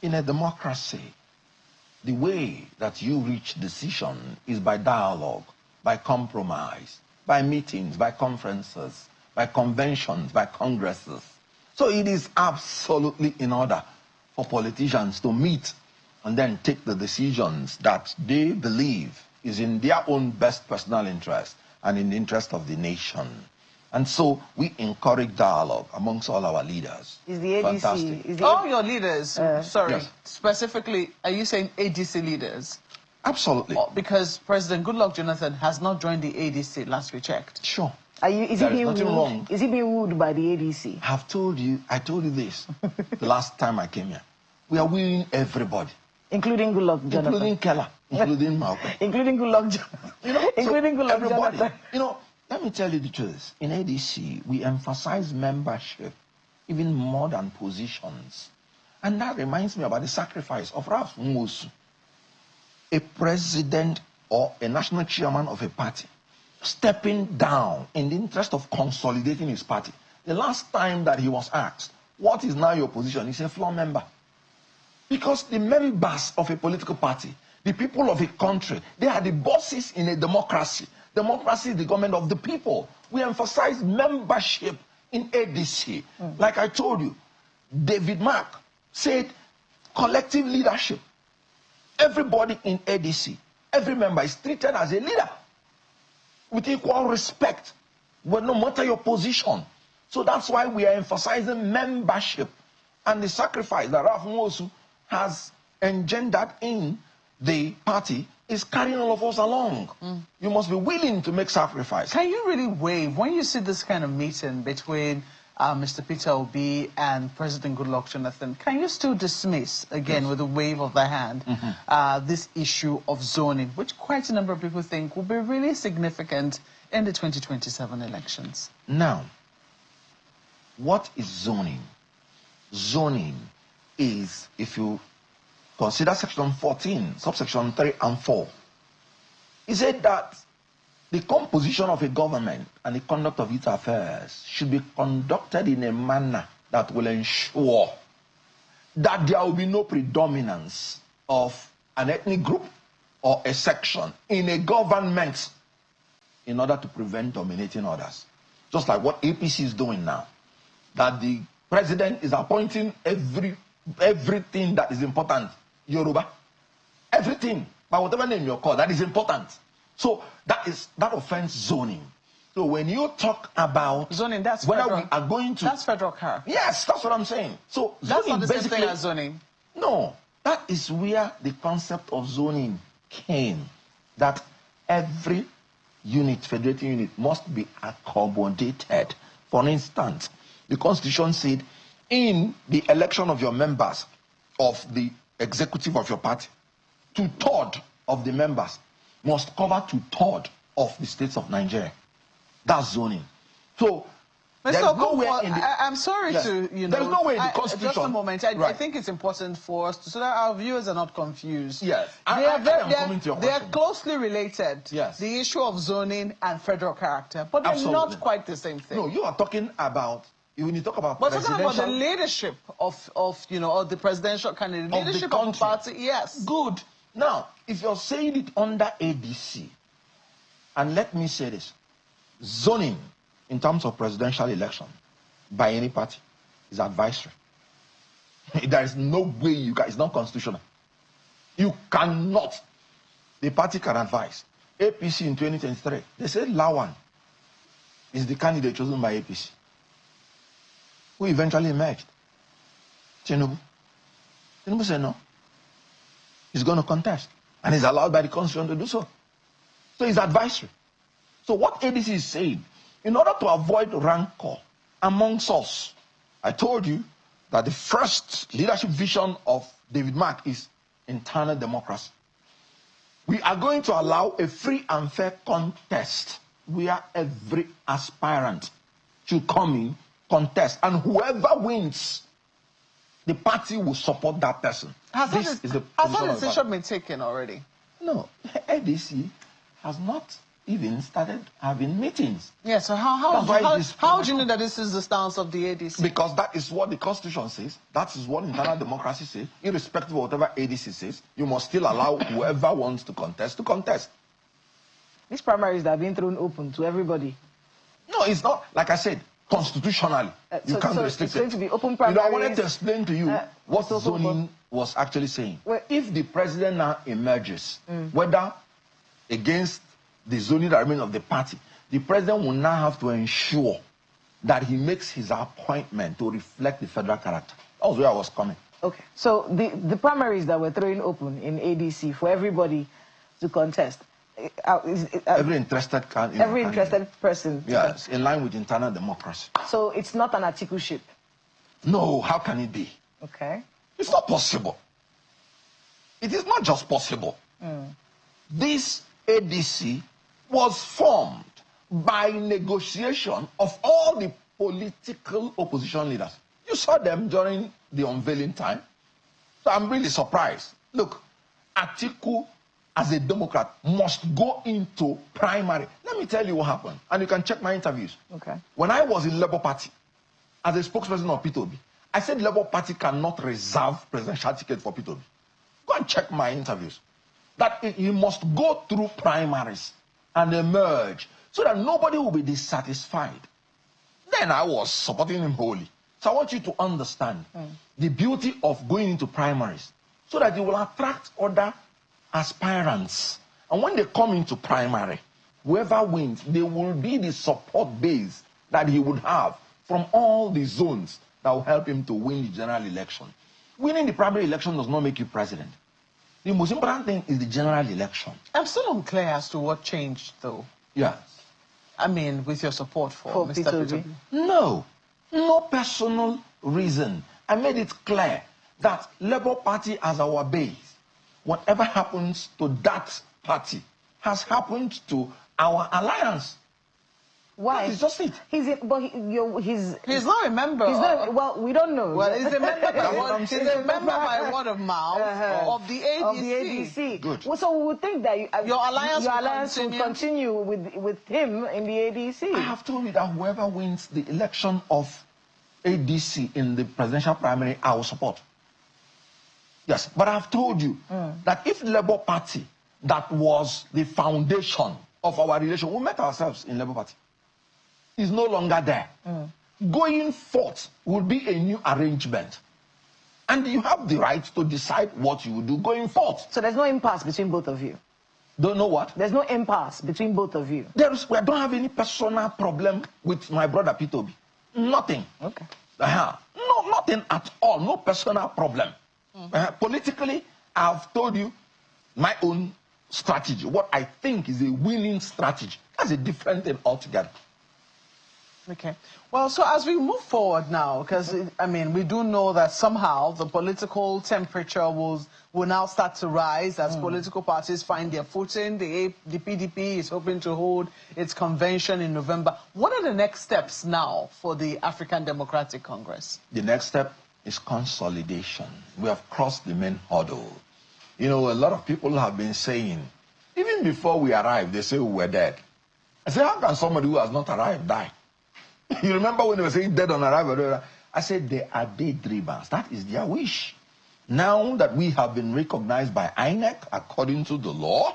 In a democracy, the way that you reach decision is by dialogue, by compromise, by meetings, by conferences, by conventions, by congresses. So it is absolutely in order for politicians to meet and then take the decisions that they believe is in their own best personal interest and in the interest of the nation. And so we encourage dialogue amongst all our leaders. Is the ADC... Fantastic. Is the all your leaders, sorry, yes. Specifically, are you saying ADC leaders? Absolutely. Because President Goodluck Jonathan has not joined the ADC, last we checked. Sure. Is he being wooed? Is he being wooed by the ADC? I told you this the last time I came here. We are wooing everybody. Including Goodluck Jonathan. Including Keller. Including Malcolm. Including Goodluck Jonathan. You know, including Goodluck everybody. Jonathan. You know, let me tell you the truth. In ADC, we emphasize membership even more than positions. And that reminds me about the sacrifice of Ralph Nwosu, a president or a national chairman of a party, stepping down in the interest of consolidating his party. The last time that he was asked, what is now your position? He said, floor member. Because the members of a political party, the people of a country, they are the bosses in a democracy. Democracy is the government of the people. We emphasize membership in ADC. Like I told you, David Mark said collective leadership. Everybody in ADC, every member is treated as a leader with equal respect, well, no matter your position. So that's why we are emphasizing membership and the sacrifice that Ralph Nwosu has engendered in the party is carrying all of us along. You must be willing to make sacrifice. Can you really wave when you see this kind of meeting between Mr. Peter Obi and President Goodluck Jonathan? Can you still dismiss, again, with a wave of the hand, this issue of zoning, which quite a number of people think will be really significant in the 2027 elections? Now, what is zoning? Zoning is, if you consider section 14, subsection 3 and 4, it said that the composition of a government and the conduct of its affairs should be conducted in a manner that will ensure that there will be no predominance of an ethnic group or a section in a government in order to prevent dominating others. Just like what APC is doing now, that the president is appointing everything that is important, Yoruba, everything, by whatever name you call, that is important. So that offends zoning. So when you talk about zoning, that's whether federal. we are going to... That's federal character. Yes, that's what I'm saying. So that's zoning not the same thing as zoning. No, that is where the concept of zoning came. That every unit, federating unit, must be accommodated. For instance, the Constitution said in the election of your members of the executive of your party, 2/3 of the members must cover 2/3 of the states of Nigeria. That's zoning. So there's nowhere in the... I'm sorry to, you know... There's no way in the Constitution... Just a moment. I think it's important for us so that our viewers are not confused. Yes. They are closely related. Yes. The issue of zoning and federal character. But they're not quite the same thing. No, you are talking about... When you talk about talking about the leadership of you know, or the presidential candidate, leadership of the party, yes. Good. Now, if you're saying it under ADC, and let me say this, zoning in terms of presidential election by any party is advisory. There is no way you can, it's not constitutional. You cannot. The party can advise. APC in 2023, they said Lawan is the candidate chosen by APC, who eventually emerged. Tinubu. Tinubu said no. He's going to contest. And he's allowed by the Constitution to do so. So it's advisory. So what ADC is saying, in order to avoid rancor amongst us, I told you that the first leadership vision of David Mark is internal democracy. We are going to allow a free and fair contest where every aspirant should come in, contest, and whoever wins, the party will support that person. Has that decision been taken already? No, ADC has not even started having meetings. Yeah, so how do you know that this is the stance of the ADC? Because that is what the Constitution says. That is what internal democracy says. Irrespective of whatever ADC says, you must still allow whoever wants to contest to contest. These primaries that have been thrown open to everybody. No, it's not. Like I said, constitutionally, you can't restrict it's going to be open primaries. I wanted to explain to you what zoning was actually saying. Well, if the president now emerges, whether against the zoning agreement of the party, the president will now have to ensure that he makes his appointment to reflect the federal character. That was where I was coming. Okay, so the primaries that were thrown open in ADC for everybody to contest, every interested person. Yes, in line with internal democracy. So it's not an articleship? No, how can it be? Okay. It's not possible. It is not just possible. This ADC was formed by negotiation of all the political opposition leaders. You saw them during the unveiling time. So I'm really surprised. Look, Atiku, as a Democrat, must go into primary. Let me tell you what happened. And you can check my interviews. Okay. When I was in Labour Party, as a spokesperson of P2B, I said Labour Party cannot reserve presidential ticket for P2B. Go and check my interviews. That he must go through primaries and emerge so that nobody will be dissatisfied. Then I was supporting him wholly. So I want you to understand the beauty of going into primaries so that you will attract other aspirants. And when they come into primary, whoever wins, they will be the support base that he would have from all the zones that will help him to win the general election. Winning the primary election does not make you president. The most important thing is the general election. I'm still unclear as to what changed, though. Yes. I mean, with your support for Mr. P2B. No personal reason. I made it clear that Labour Party as our base, whatever happens to that party has happened to our alliance. Why? It's just it. He's not a member. Well, we don't know. Well, he's a member by word of mouth of the ADC. Good. Well, so we would think that your alliance will continue with him in the ADC. I have told you that whoever wins the election of ADC in the presidential primary, I will support. Yes, but I have told you that if Labour Party, that was the foundation of our relation, we met ourselves in Labour Party, is no longer there. Going forth will be a new arrangement. And you have the right to decide what you will do going forth. So there's no impasse between both of you? Don't know what? There's no impasse between both of you? I don't have any personal problem with my brother P2B. Nothing. Okay. No, nothing at all. No personal problem. Politically, I've told you my own strategy. What I think is a winning strategy. That's a different thing altogether. Okay. Well, so as we move forward now, because, I mean, we do know that somehow the political temperature will now start to rise as political parties find their footing. The PDP is hoping to hold its convention in November. What are the next steps now for the African Democratic Congress? The next step is consolidation. We have crossed the main hurdle. You know, a lot of people have been saying, even before we arrived, they say we were dead. I say, how can somebody who has not arrived die? You remember when they were saying dead on arrival? I said they are daydreamers. That is their wish. Now that we have been recognized by INEC according to the law,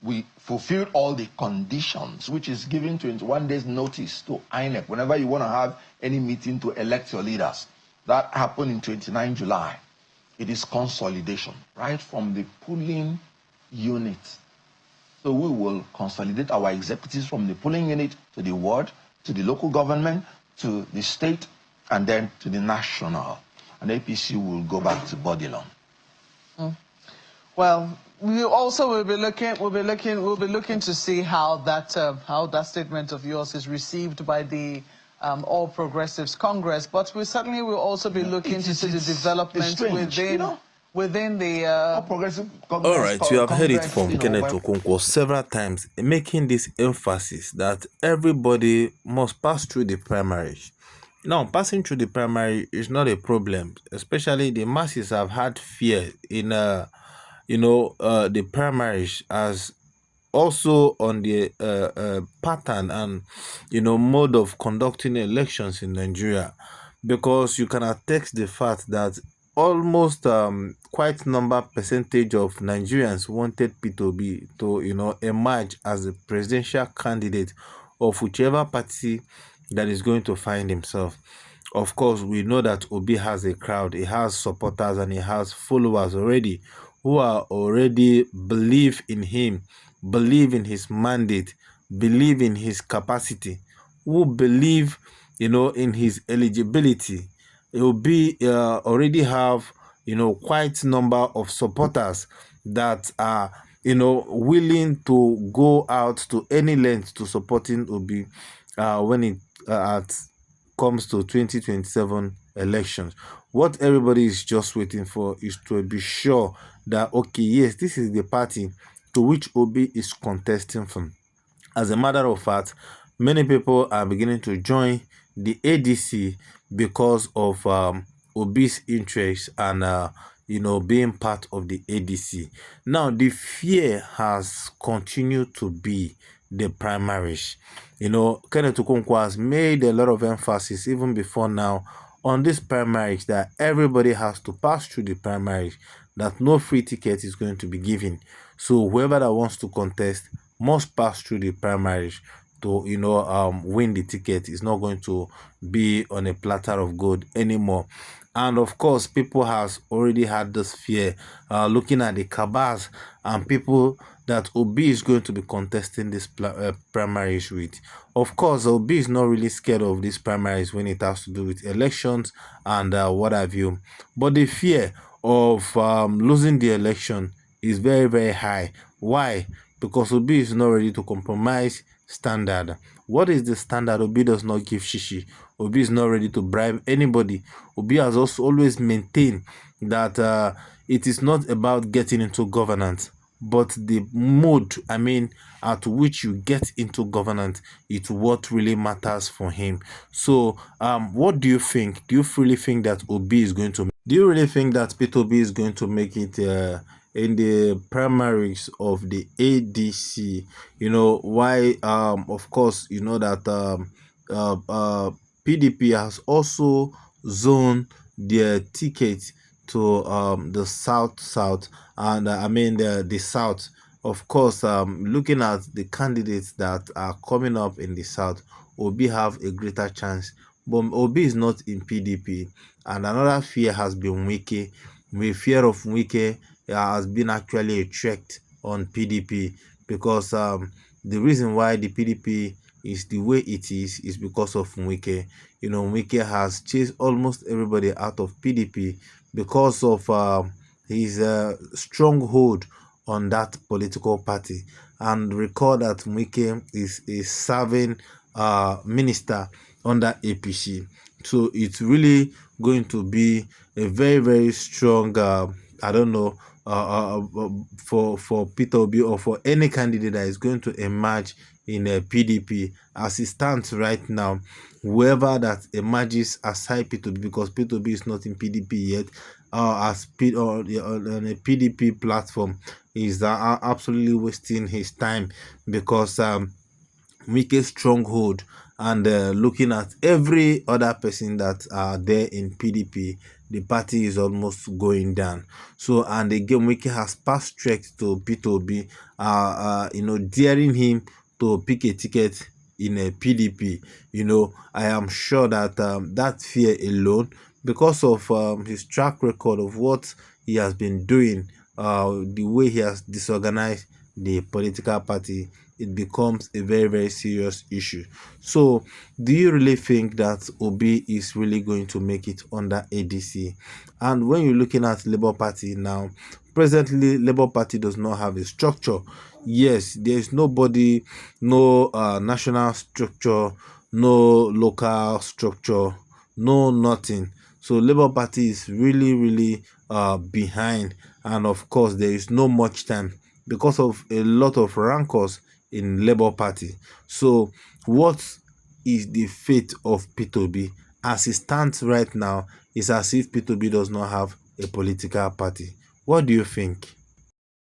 we fulfilled all the conditions, which is giving 21 days notice to INEC whenever you want to have any meeting to elect your leaders. That happened in 29 July. It is consolidation, right from the polling unit. So we will consolidate our executives from the polling unit to the ward, to the local government, to the state, and then to the national. And APC will go back to Bodilon. Well, we also will be looking to see how that statement of yours is received by the All Progressives Congress. But we certainly will also be looking to see the developments within the Progressive Congress. All right, you have heard it from Kenneth Okonkwo several times, making this emphasis that everybody must pass through the primaries. Now, passing through the primary is not a problem, especially the masses have had fear in, the primaries, as also on the pattern and mode of conducting elections in Nigeria, because you can attest the fact that almost quite number percentage of Nigerians wanted P2B to emerge as the presidential candidate of whichever party that is going to find himself. Of course, we know that Obi has a crowd, he has supporters, and he has followers already who are already believe in him, believe in his mandate, believe in his capacity, who believe, in his eligibility. Obi already have, quite number of supporters that are, willing to go out to any length to supporting Obi when it comes to 2027 elections. What everybody is just waiting for is to be sure that, okay, yes, this is the party to which Obi is contesting from. As a matter of fact, many people are beginning to join the ADC because of Obi's interest and being part of the ADC. Now, the fear has continued to be the primaries. Kenneth Okonkwo has made a lot of emphasis even before now on this primaries, that everybody has to pass through the primaries, that no free ticket is going to be given. So whoever that wants to contest must pass through the primaries to win the ticket. It's not going to be on a platter of gold anymore. And of course, people has already had this fear looking at the cabals and people that Obi is going to be contesting this primaries with. Of course, Obi is not really scared of these primaries when it has to do with elections and what have you. But the fear of losing the election is very, very high. Why? Because Obi is not ready to compromise standard. What is the standard? Obi does not give shishi. Obi is not ready to bribe anybody. Obi has also always maintained that it is not about getting into governance, but the mode, at which you get into governance, it's what really matters for him. So, what do you think? Do you really think that Obi is going to? Do you really think that P2B is going to make it in the primaries of the ADC? Why? Of course, that PDP has also zoned their ticket to the south and the south. Of course, looking at the candidates that are coming up in the south, Obi have a greater chance. But Obi is not in PDP, and another fear has been Wike. The fear of Wike has been actually a threat on PDP, because the reason why the PDP is the way it is because of Wike. Wike has chased almost everybody out of PDP because of his stronghold on that political party. And recall that Wike is a serving minister under APC. So it's really going to be a very, very strong, I don't know, for Peter Obi or for any candidate that is going to emerge in a PDP. As it stands right now, whoever that emerges aside P2B, because P2B is not in PDP yet, on a PDP platform, is absolutely wasting his time, because Wike's stronghold and looking at every other person that are there in PDP, the party is almost going down. So, and again, Wike has passed track to P2B, daring him to pick a ticket in a PDP. I am sure that that fear alone, because of his track record of what he has been doing, the way he has disorganized the political party, it becomes a very, very serious issue. So, do you really think that Obi is really going to make it under ADC? And when you're looking at Labour Party now, presently Labour Party does not have a structure. Yes, there is nobody, no national structure, no local structure, no nothing. So Labour Party is really, really behind, and of course there is no much time because of a lot of rancors in Labour Party. So what is the fate of P2B? As it stands right now, it's as if P2B does not have a political party. What do you think?